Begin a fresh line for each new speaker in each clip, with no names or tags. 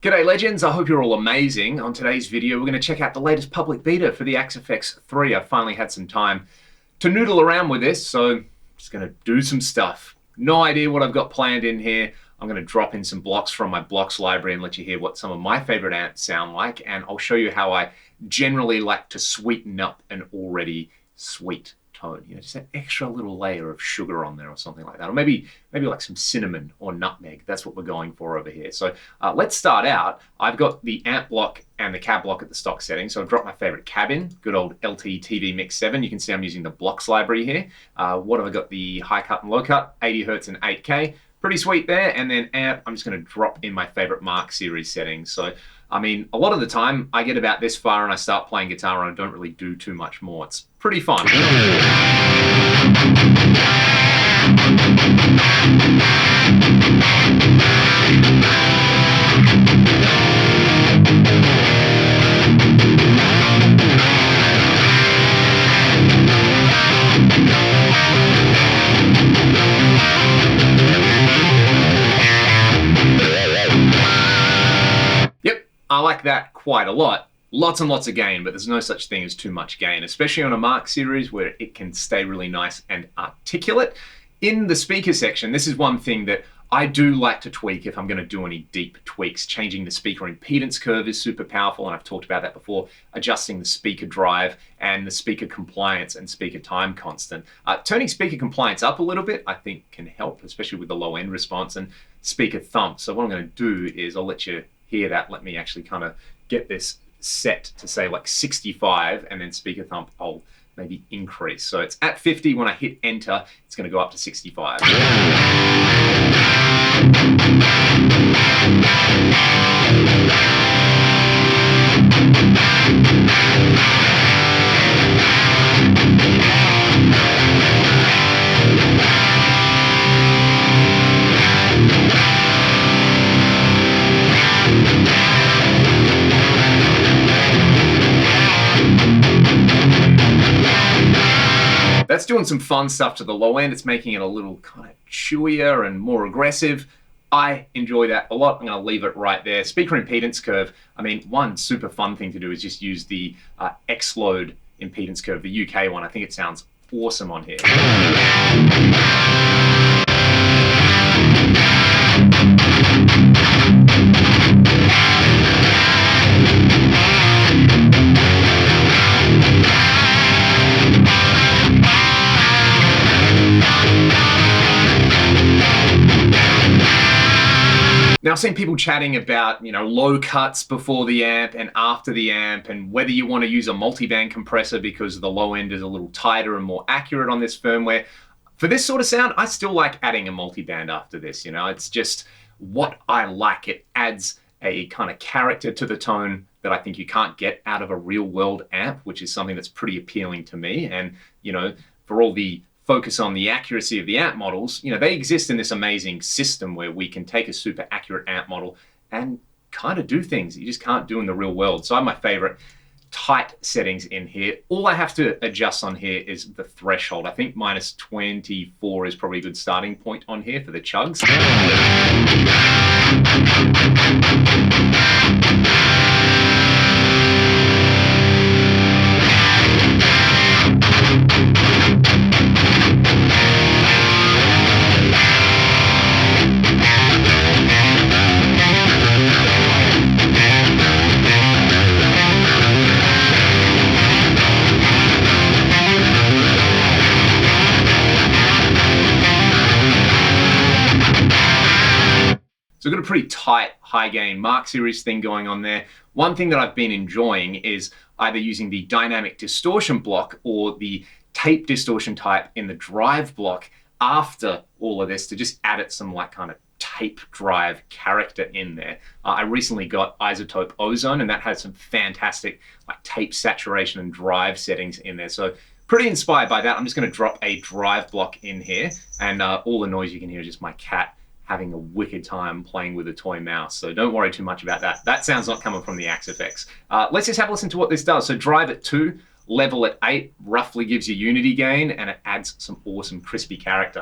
G'day legends, I hope you're all amazing. On today's video, we're going to check out the latest public beta for the Axe 3. I finally had some time to noodle around with this, so I'm just going to do some stuff. No idea what I've got planned in here. I'm going to drop in some blocks from my blocks library and let you hear what some of my favorite amps sound like, and I'll show you how I generally like to sweeten up an already sweet tone. You know, just that extra little layer of sugar on there or something like that. Or maybe like some cinnamon or nutmeg. That's what we're going for over here. So let's start out. I've got the amp block and the cab block at the stock setting. So I've dropped my favorite cab in, good old LT TV Mix 7. You can see I'm using the blocks library here. What have I got? The high cut and low cut, 80 Hertz and 8K. Pretty sweet there. And then amp, I'm just going to drop in my favorite Mark series settings. So I mean, a lot of the time I get about this far and I start playing guitar and I don't really do too much more. It's pretty fun. I like that quite a lot. Lots and lots of gain, but there's no such thing as too much gain, especially on a Mark series where it can stay really nice and articulate. In the speaker section, this is one thing that I do like to tweak if I'm going to do any deep tweaks. Changing the speaker impedance curve is super powerful, and I've talked about that before. Adjusting the speaker drive and the speaker compliance and speaker time constant. Turning speaker compliance up a little bit, I think can help, especially with the low end response, and speaker thump. So what I'm going to do is I'll let you hear that. Let me actually kind of get this set to say like 65, and then speaker thump I'll maybe increase. So it's at 50. When I hit enter, it's going to go up to 65. That's doing some fun stuff to the low end. It's making it a little kind of chewier and more aggressive. I enjoy that a lot. I'm going to leave it right there. Speaker impedance curve. I mean, one super fun thing to do is just use the X-Load impedance curve, the UK one. I think it sounds awesome on here. Now, I've seen people chatting about, you know, low cuts before the amp and after the amp, and whether you want to use a multiband compressor because the low end is a little tighter and more accurate on this firmware. For this sort of sound, I still like adding a multiband after this. You know, it's just what I like. It adds a kind of character to the tone that I think you can't get out of a real world amp, which is something that's pretty appealing to me. And, you know, for all the focus on the accuracy of the amp models, you know, they exist in this amazing system where we can take a super accurate amp model and kind of do things you just can't do in the real world. So I have my favorite tight settings in here. All I have to adjust on here is the threshold. I think minus 24 is probably a good starting point on here for the chugs. So I've got a pretty tight high gain Mark series thing going on there. One thing that I've been enjoying is either using the dynamic distortion block or the tape distortion type in the drive block after all of this to just add it some like kind of tape drive character in there. I recently got Isotope Ozone, and that has some fantastic like tape saturation and drive settings in there. So pretty inspired by that. I'm just going to drop a drive block in here, and all the noise you can hear is just my cat having a wicked time playing with a toy mouse. So don't worry too much about that. That sound's not coming from the Axe. Let's just have a listen to what this does. So drive at 2, level at 8 roughly gives you unity gain, and it adds some awesome crispy character.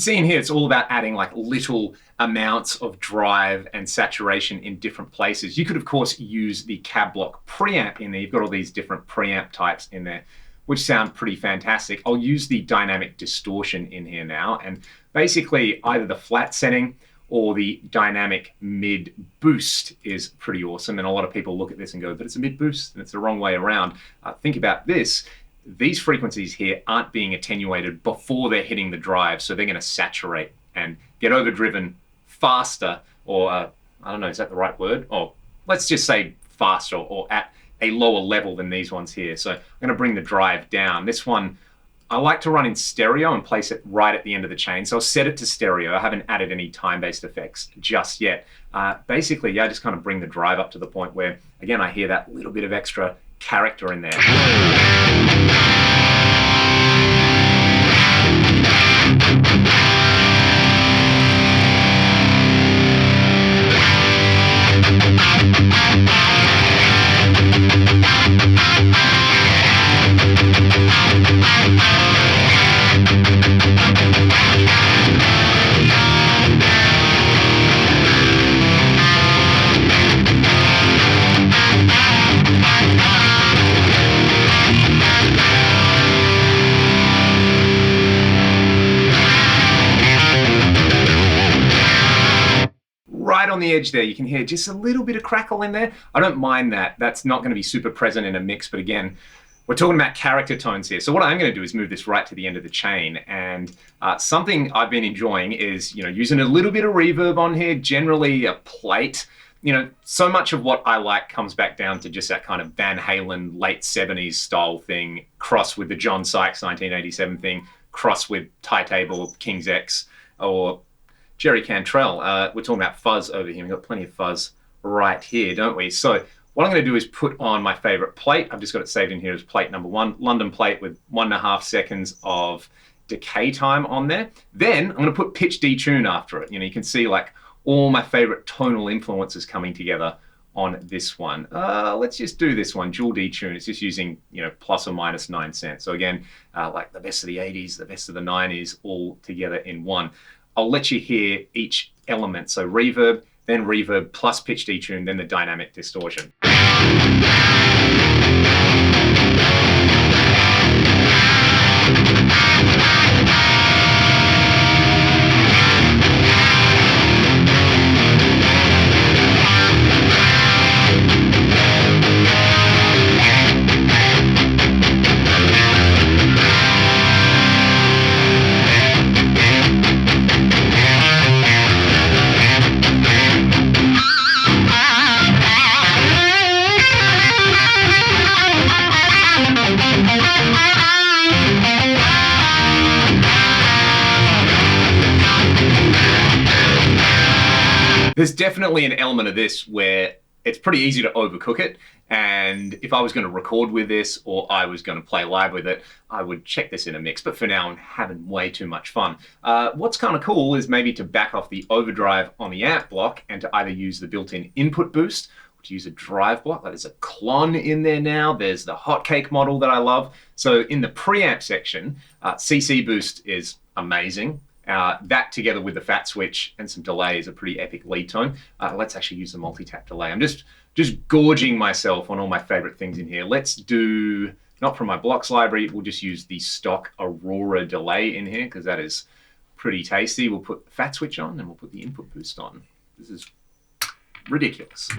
see in here, it's all about adding like little amounts of drive and saturation in different places. You could, of course, use the cab block preamp in there. You've got all these different preamp types in there, which sound pretty fantastic. I'll use the dynamic distortion in here now, and basically either the flat setting or the dynamic mid boost is pretty awesome. And a lot of people look at this and go, but it's a mid boost, and it's the wrong way around. Think about this. These frequencies here aren't being attenuated before they're hitting the drive, so they're gonna saturate and get overdriven faster, or I don't know, is that the right word? Or let's just say faster, or at a lower level than these ones here. So I'm gonna bring the drive down. This one, I like to run in stereo and place it right at the end of the chain. So I'll set it to stereo. I haven't added any time-based effects just yet. Basically, yeah, I just kind of bring the drive up to the point where, again, I hear that little bit of extra character in there. Right on the edge there, you can hear just a little bit of crackle in there. I don't mind that. That's not going to be super present in a mix, but again, we're talking about character tones here. So what I'm going to do is move this right to the end of the chain, and something I've been enjoying is, using a little bit of reverb on here, generally a plate. So much of what I like comes back down to just that kind of Van Halen late 70s style thing, cross with the John Sykes 1987 thing, cross with Ty Table, King's X, or Jerry Cantrell. We're talking about fuzz over here. We've got plenty of fuzz right here, don't we? So what I'm going to do is put on my favorite plate. I've just got it saved in here as plate number 1, London plate with 1.5 seconds of decay time on there. Then I'm going to put pitch detune after it. You can see like all my favorite tonal influences coming together on this one. Let's just do this one, dual detune. It's just using, plus or minus 9 cents. So again, like the best of the 80s, the best of the 90s, all together in one. I'll let you hear each element. So reverb, then reverb plus pitch detune, then the dynamic distortion. There's definitely an element of this where it's pretty easy to overcook it, and if I was going to record with this or I was going to play live with it, I would check this in a mix, but for now I'm having way too much fun. What's kind of cool is maybe to back off the overdrive on the amp block and to either use the built-in input boost or to use a drive block. Like there's a clon in there now, there's the hotcake model that I love. So in the preamp section, CC boost is amazing. That together with the fat switch and some delay is a pretty epic lead tone. Let's actually use the multi-tap delay. I'm just gorging myself on all my favorite things in here. Let's do, not from my blocks library, we'll just use the stock Aurora delay in here because that is pretty tasty. We'll put the fat switch on and we'll put the input boost on. This is ridiculous.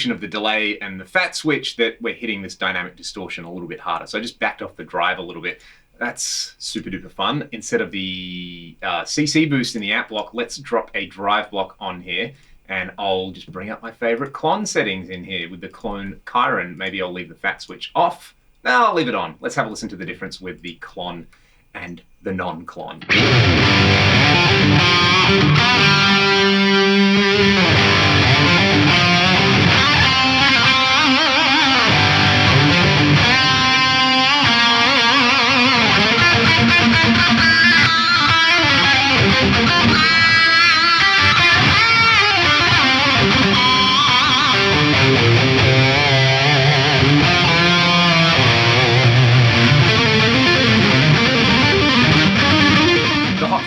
combination of the delay and the fat switch that we're hitting this dynamic distortion a little bit harder. So I just backed off the drive a little bit. That's super duper fun. Instead of the CC boost in the amp block, let's drop a drive block on here, and I'll just bring up my favorite clone settings in here with the clone Chiron. Maybe I'll leave the fat switch off. No, I'll leave it on. Let's have a listen to the difference with the clone and the non-clone.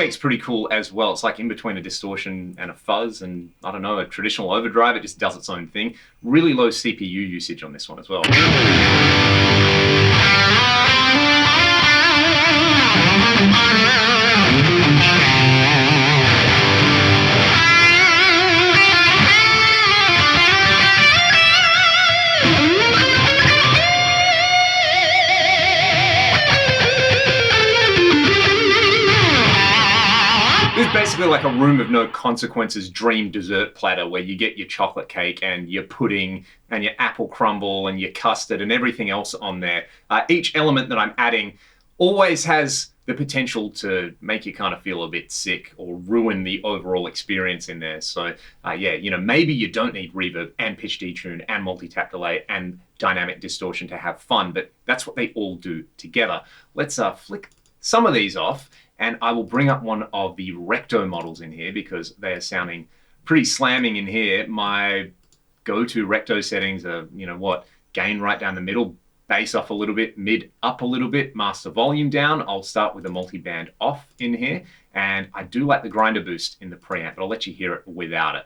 It's pretty cool as well. It's like in between a distortion and a fuzz, and I don't know, a traditional overdrive. It just does its own thing. Really low CPU usage on this one as well. Basically like a room of no consequences dream dessert platter where you get your chocolate cake and your pudding and your apple crumble and your custard and everything else on there. Each element that I'm adding always has the potential to make you kind of feel a bit sick or ruin the overall experience in there. So yeah, you know, maybe you don't need reverb and pitch detune and multi-tap delay and dynamic distortion to have fun, but that's what they all do together. Let's flick some of these off, and I will bring up one of the Recto models in here because they are sounding pretty slamming in here. My go-to Recto settings are, you know what, gain right down the middle, bass off a little bit, mid up a little bit, master volume down. I'll start with the multi-band off in here, and I do like the grinder boost in the preamp, but I'll let you hear it without it.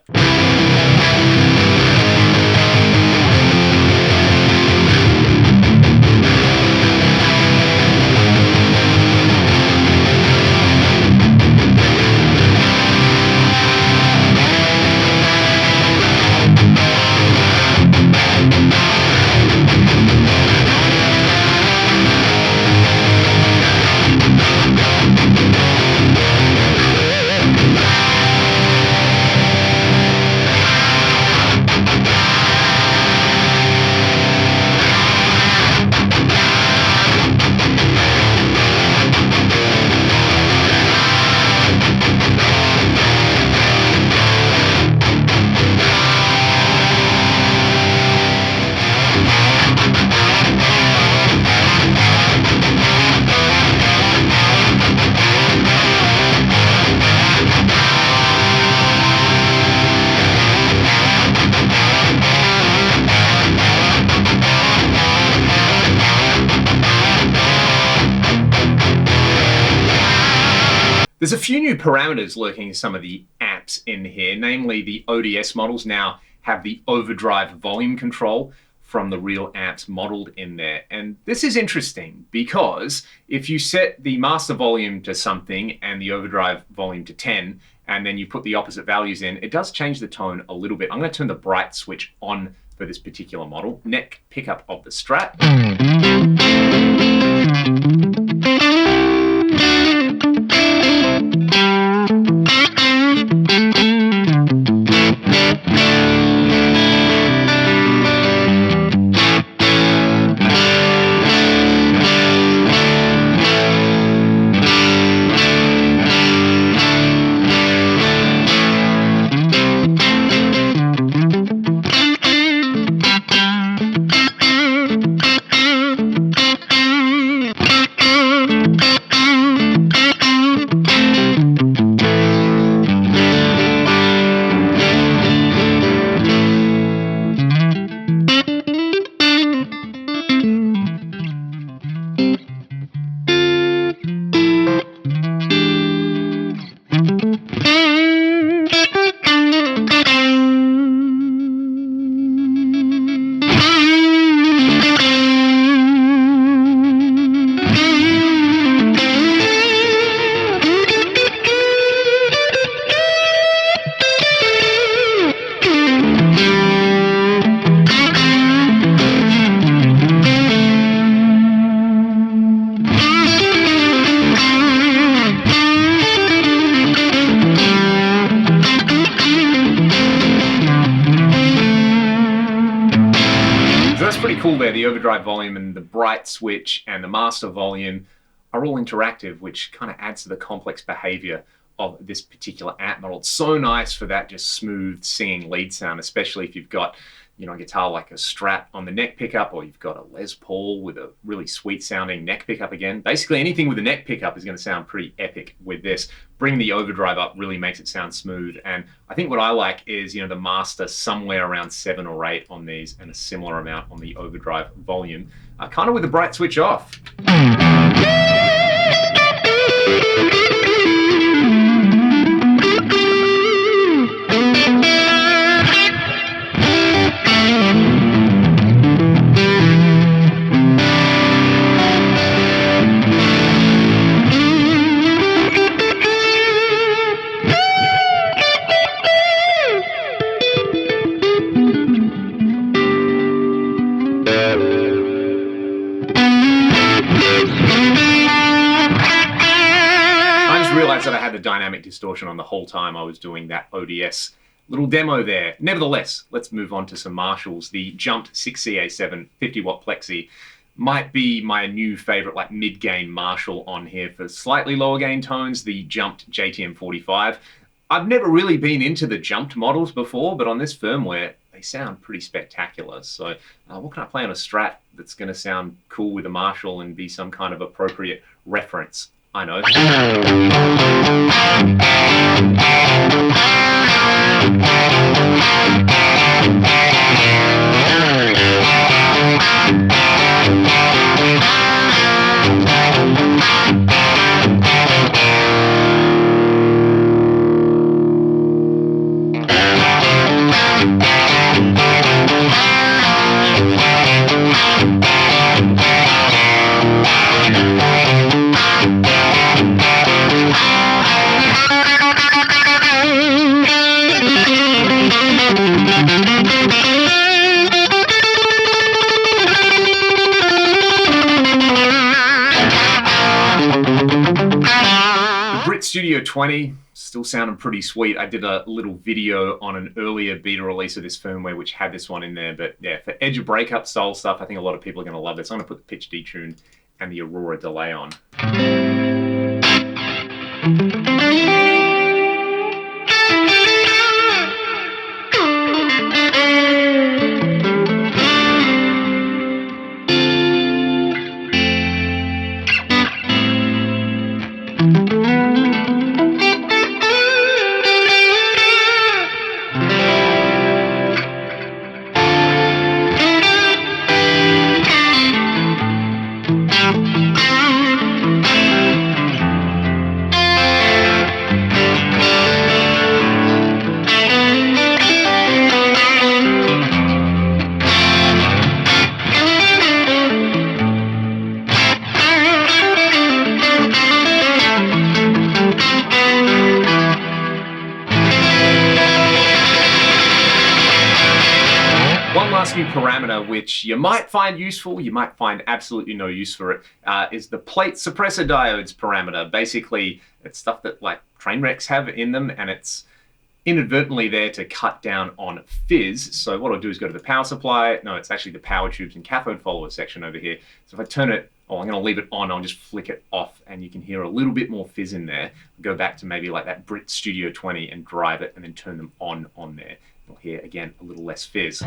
There's a few new parameters lurking in some of the amps in here, namely the ODS models now have the overdrive volume control from the real amps modeled in there. And this is interesting because if you set the master volume to something and the overdrive volume to 10, and then you put the opposite values in, it does change the tone a little bit. I'm going to turn the bright switch on for this particular model. Neck pickup of the Strat. pretty cool there. The overdrive volume and the bright switch and the master volume are all interactive, which kind of adds to the complex behavior of this particular amp model. It's so nice for that just smooth singing lead sound, especially if you've got, you know, a guitar like a Strat on the neck pickup, or you've got a Les Paul with a really sweet sounding neck pickup again. Basically anything with a neck pickup is going to sound pretty epic with this. Bringing the overdrive up really makes it sound smooth. And I think what I like is, you know, the master somewhere around 7 or 8 on these and a similar amount on the overdrive volume, kind of with the bright switch off. Realized that I had the dynamic distortion on the whole time I was doing that ODS little demo there. Nevertheless, let's move on to some Marshalls. The jumped 6CA7 50-watt plexi might be my new favorite like mid-gain Marshall on here for slightly lower gain tones, the jumped JTM45. I've never really been into the jumped models before, but on this firmware, they sound pretty spectacular. So what can I play on a Strat that's going to sound cool with a Marshall and be some kind of appropriate reference? I know. Studio 20, still sounding pretty sweet. I did a little video on an earlier beta release of this firmware which had this one in there, but yeah, for edge of breakup style stuff, I think a lot of people are going to love this. I'm going to put the pitch detune and the Aurora delay on. One last new parameter which you might find useful, you might find absolutely no use for it, is the plate suppressor diodes parameter. Basically, it's stuff that like train wrecks have in them, and it's inadvertently there to cut down on fizz. So what I'll do is go to the power supply. No, it's actually the power tubes and cathode follower section over here. So if I turn it, I'm going to leave it on, I'll just flick it off, and you can hear a little bit more fizz in there. Go back to maybe like that Brit Studio 20 and drive it, and then turn them on there. You'll hear, again, a little less fizz.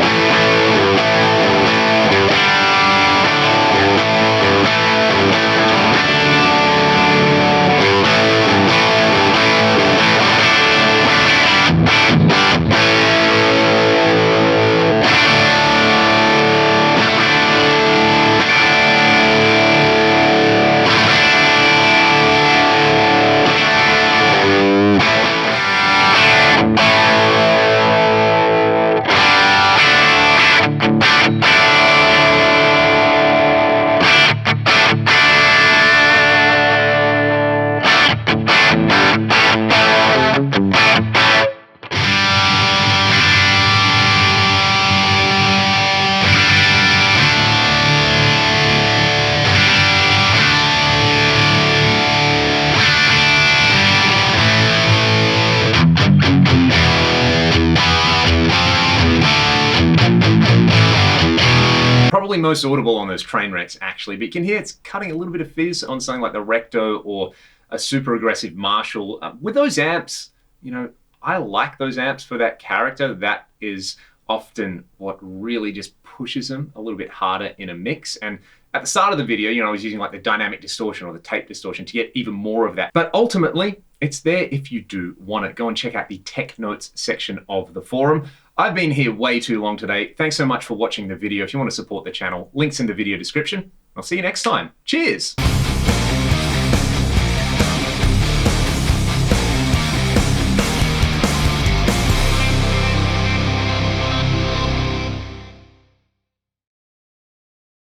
probably most audible on those train wrecks actually, but you can hear it's cutting a little bit of fizz on something like the Recto or a super aggressive Marshall. With those amps, you know, I like those amps for that character. That is often what really just pushes them a little bit harder in a mix. And at the start of the video, you know, I was using like the dynamic distortion or the tape distortion to get even more of that. But ultimately, it's there if you do want it. Go and check out the tech notes section of the forum. I've been here way too long today. Thanks so much for watching the video. If you want to support the channel, links in the video description. I'll see you next time. Cheers!